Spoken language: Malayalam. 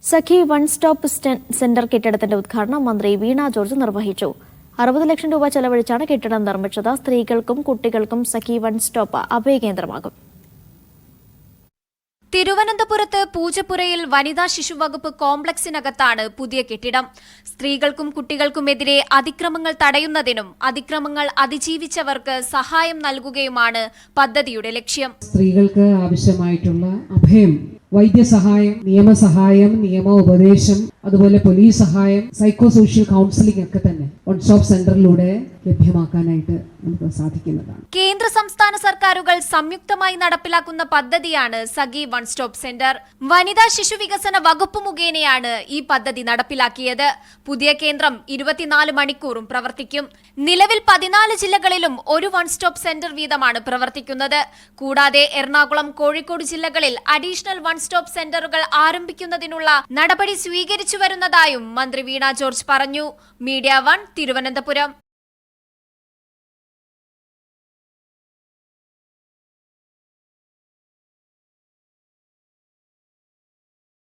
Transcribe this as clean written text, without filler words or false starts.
സഖി വൺ സ്റ്റോപ്പ് സെന്റർ കെട്ടിടത്തിന്റെ ഉദ്ഘാടനം മന്ത്രി വീണ ജോർജ് നിർവഹിച്ചു. 60 ലക്ഷം രൂപ ചെലവഴിച്ചാണ് കെട്ടിടം നിർമ്മിച്ചത്. സ്ത്രീകൾക്കും കുട്ടികൾക്കും സഖി വൺ സ്റ്റോപ്പ് അഭയകേന്ദ്രമാകും. തിരുവനന്തപുരത്ത് പൂജപ്പുരയിൽ വനിതാ ശിശുവകുപ്പ് കോംപ്ലക്സിനകത്താണ് പുതിയ കെട്ടിടം. സ്ത്രീകൾക്കും കുട്ടികൾക്കുമെതിരെ അതിക്രമങ്ങൾ തടയുന്നതിനും അതിക്രമങ്ങൾ അതിജീവിച്ചവർക്ക് സഹായം നൽകുകയുമാണ് പദ്ധതിയുടെ ലക്ഷ്യം. സ്ത്രീകൾക്ക് ആവശ്യമായിട്ടുള്ള അഭയം, വൈദ്യസഹായം, നിയമസഹായം, നിയമോപദേശം, അതുപോലെ പോലീസ് സഹായം, സൈക്കോ സോഷ്യൽ കൗൺസിലിംഗ് ഒക്കെ തന്നെ വൺ സ്റ്റോപ്പ് സെന്ററിലൂടെ ലഭ്യമാക്കാനായിട്ട് നമുക്ക് സാധിക്കുന്നതാണ്. കേന്ദ്ര സംസ്ഥാന സർക്കാരുകൾ സംയുക്തമായി നടപ്പിലാക്കുന്ന പദ്ധതിയാണ് സഖി വൺ സ്റ്റോപ്പ് സെന്റർ. വനിതാ ശിശു വികസന വകുപ്പ് മുഖേനയാണ് ഈ പദ്ധതി നടപ്പിലാക്കിയത്. പുതിയ കേന്ദ്രം 24 മണിക്കൂറും പ്രവർത്തിക്കും. നിലവിൽ 14 ജില്ലകളിലും ഒരു വൺ സ്റ്റോപ്പ് സെന്റർ വീതമാണ് പ്രവർത്തിക്കുന്നത്. കൂടാതെ എറണാകുളം, കോഴിക്കോട് ജില്ലകളിൽ അഡീഷണൽ വൺ സ്റ്റോപ്പ് സെന്ററുകൾ ആരംഭിക്കുന്നതിനുള്ള നടപടി സ്വീകരിച്ചു വരുന്നതായും മന്ത്രി വീണ ജോർജ് പറഞ്ഞു. മീഡിയ 1 തിരുവനന്തപുരം.